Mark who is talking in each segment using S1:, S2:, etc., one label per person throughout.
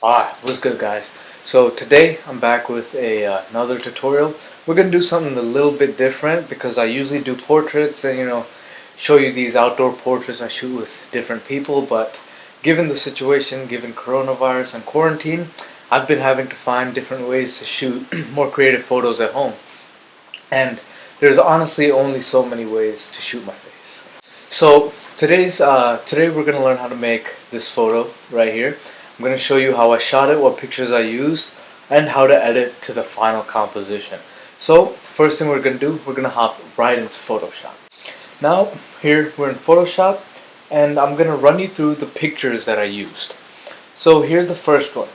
S1: Alright, what's good guys? So today I'm back with another tutorial. We're going to do something a little bit different because I usually do portraits and show you these outdoor portraits I shoot with different people, but given the situation, given coronavirus and quarantine, I've been having to find different ways to shoot more creative photos at home. And there's honestly only so many ways to shoot my face. So today we're going to learn how to make this photo right here. I'm going to show you how I shot it, what pictures I used, and how to edit to the final composition. So first thing we're going to do, we're going to hop right into Photoshop. Now here we're in Photoshop and I'm going to run you through the pictures that I used. So here's the first one.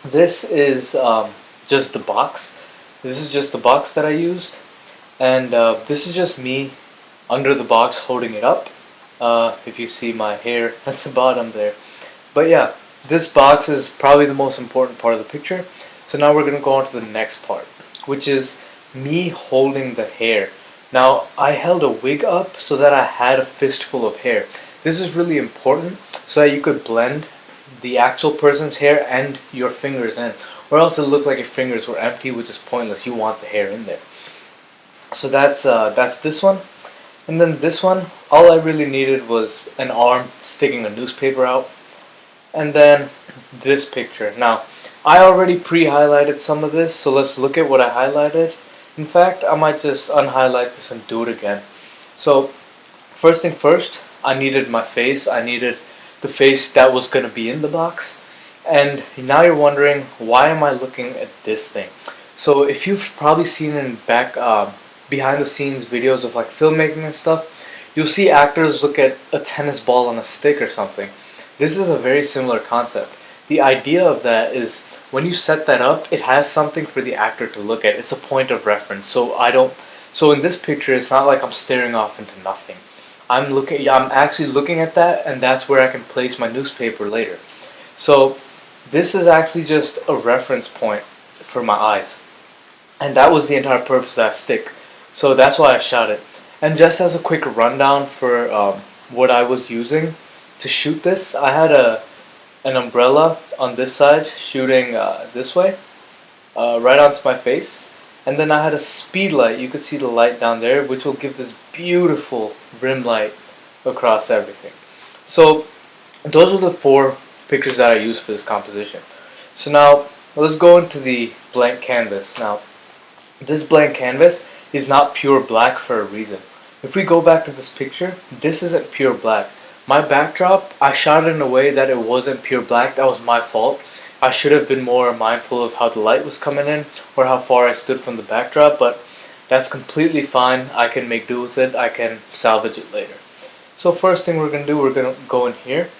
S1: This is just the box. This is just the box that I used, and this is just me under the box holding it up. If you see my hair at the bottom there. But yeah, this box is probably the most important part of the picture. So now we're going to go on to the next part, which is me holding the hair. Now I held a wig up so that I had a fistful of hair. This is really important so that you could blend the actual person's hair and your fingers in, or else it looked like your fingers were empty, which is pointless. You want the hair in there. So that's this one. And then this one, all I really needed was an arm sticking a newspaper out. And then this picture. Now, I already pre-highlighted some of this, so let's look at what I highlighted. In fact, I might just unhighlight this and do it again. So, first thing first, I needed my face. I needed the face that was going to be in the box. And now you're wondering, why am I looking at this thing? So, if you've probably seen in behind the scenes videos of like filmmaking and stuff, you'll see actors look at a tennis ball on a stick or something. This is a very similar concept. The idea of that is when you set that up, it has something for the actor to look at. It's a point of reference. So in this picture, it's not like I'm staring off into nothing. I'm actually looking at that, and that's where I can place my newspaper later. So this is actually just a reference point for my eyes. And that was the entire purpose of that stick. So that's why I shot it. And just as a quick rundown for what I was using to shoot this, I had an umbrella on this side shooting this way, right onto my face, and then I had a speed light. You could see the light down there, which will give this beautiful rim light across everything. So those were the four pictures that I used for this composition. So now let's go into the blank canvas. Now this blank canvas is not pure black for a reason. If we go back to this picture, this isn't pure black. My backdrop, I shot it in a way that it wasn't pure black. That was my fault. I should have been more mindful of how the light was coming in or how far I stood from the backdrop, but that's completely fine. I can make do with it. I can salvage it later. So first thing we're going to do, we're going to go in here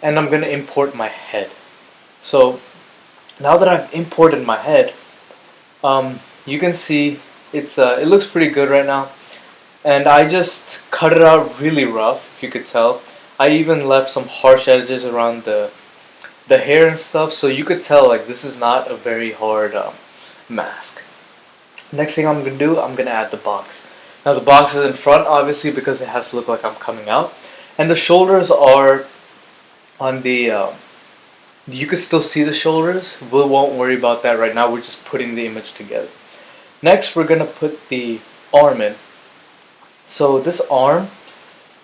S1: and I'm going to import my head. So now that I've imported my head, you can see it looks pretty good right now. And I just cut it out really rough, if you could tell. I even left some harsh edges around the hair and stuff, so you could tell like this is not a very hard mask. Next thing I'm going to do, I'm going to add the box. Now the box is in front, obviously, because it has to look like I'm coming out. And the shoulders are on the, you can still see the shoulders. We won't worry about that right now, we're just putting the image together. Next we're going to put the arm in. So this arm,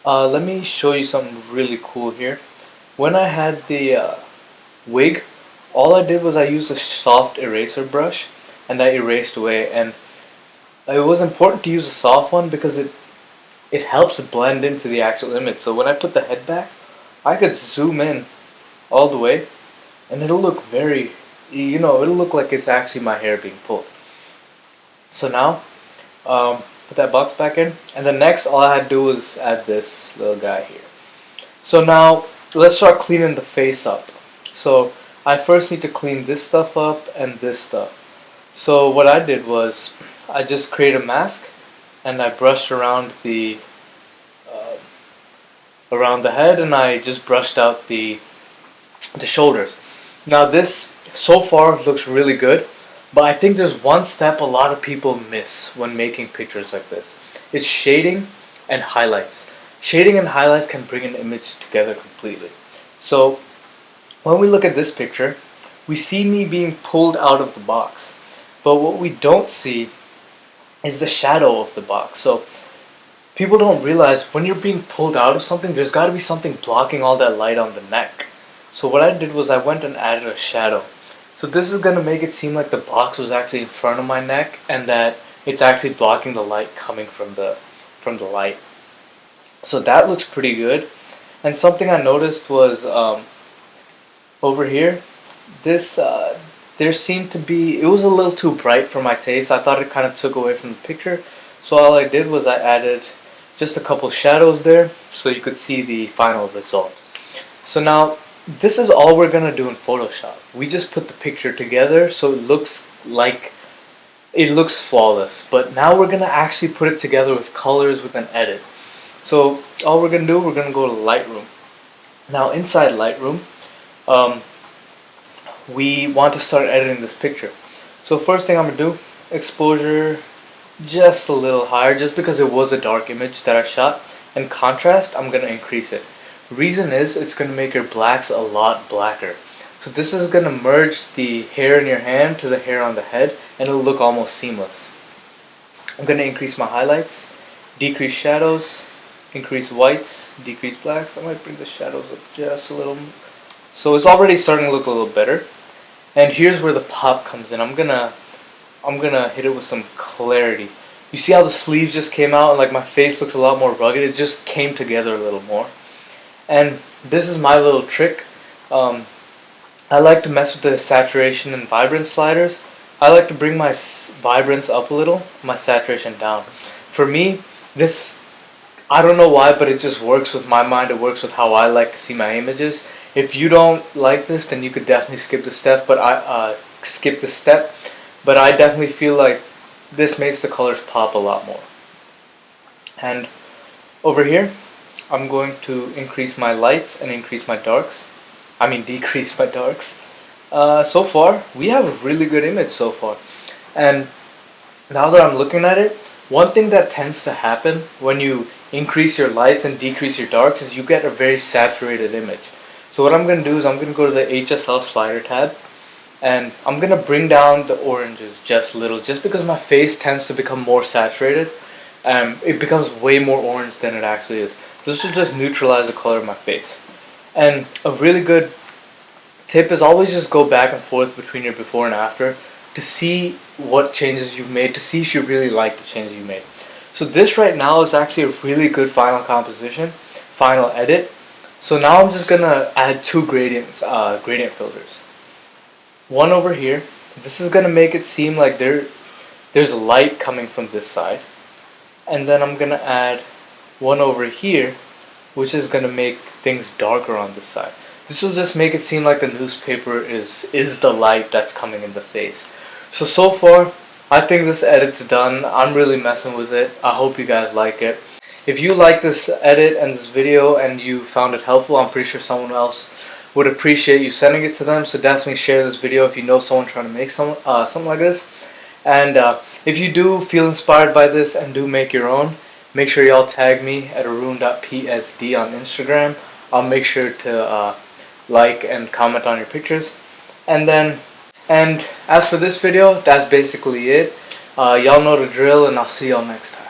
S1: let me show you something really cool here. When I had the wig, all I did was I used a soft eraser brush and I erased away. And it was important to use a soft one because it helps blend into the actual image. So when I put the head back, I could zoom in all the way and it'll look very, it'll look like it's actually my hair being pulled. So now, put that box back in, and then next all I had to do was add this little guy here. So now let's start cleaning the face up. So I first need to clean this stuff up and this stuff. So what I did was I just created a mask and I brushed around the head, and I just brushed out the shoulders. Now this so far looks really good. But I think there's one step a lot of people miss when making pictures like this. It's shading and highlights. Shading and highlights can bring an image together completely. So when we look at this picture, we see me being pulled out of the box. But what we don't see is the shadow of the box. So people don't realize when you're being pulled out of something, there's got to be something blocking all that light on the neck. So what I did was I went and added a shadow. So this is going to make it seem like the box was actually in front of my neck and that it's actually blocking the light coming from the light. So that looks pretty good. And something I noticed was over here, this there seemed to be, it was a little too bright for my taste. I thought it kind of took away from the picture. So all I did was I added just a couple shadows there so you could see the final result. So now this is all we're gonna do in Photoshop. We just put the picture together so it looks flawless. But now we're gonna actually put it together with colors with an edit. So all we're gonna do, we're gonna go to Lightroom. Now inside Lightroom, we want to start editing this picture. So first thing I'm gonna do, exposure just a little higher, just because it was a dark image that I shot, and contrast I'm gonna increase it. Reason is it's gonna make your blacks a lot blacker. So this is gonna merge the hair in your hand to the hair on the head, and it'll look almost seamless. I'm gonna increase my highlights, decrease shadows, increase whites, decrease blacks. I might bring the shadows up just a little. So it's already starting to look a little better. And here's where the pop comes in. I'm gonna hit it with some clarity. You see how the sleeves just came out and like my face looks a lot more rugged? It just came together a little more. And this is my little trick. I like to mess with the saturation and vibrance sliders. I like to bring my vibrance up a little, my saturation down. For me, this, I don't know why, but it just works with my mind. It works with how I like to see my images. If you don't like this, then you could definitely skip the step. But I definitely feel like this makes the colors pop a lot more. And over here, I'm going to increase my lights and increase my darks. I mean decrease my darks. So far, we have a really good image so far. And now that I'm looking at it, one thing that tends to happen when you increase your lights and decrease your darks is you get a very saturated image. So what I'm going to do is I'm going to go to the HSL slider tab, and I'm going to bring down the oranges just a little, just because my face tends to become more saturated. It becomes way more orange than it actually is. This should just neutralize the color of my face. And a really good tip is always just go back and forth between your before and after to see what changes you've made, to see if you really like the changes you made. So this right now is actually a really good final composition, final edit. So now I'm just gonna add two gradient filters. One over here. This is gonna make it seem like there's light coming from this side, and then I'm gonna add one over here, which is gonna make things darker on this side. This will just make it seem like the newspaper is the light that's coming in the face. So far, I think this edit's done. I'm really messing with it. I hope you guys like it. If you like this edit and this video and you found it helpful, I'm pretty sure someone else would appreciate you sending it to them. So definitely share this video if you know someone trying to make something like this. And if you do feel inspired by this and do make your own, make sure y'all tag me at Arun-psd on Instagram. I'll make sure to like and comment on your pictures. And as for this video, that's basically it. Y'all know the drill, and I'll see y'all next time.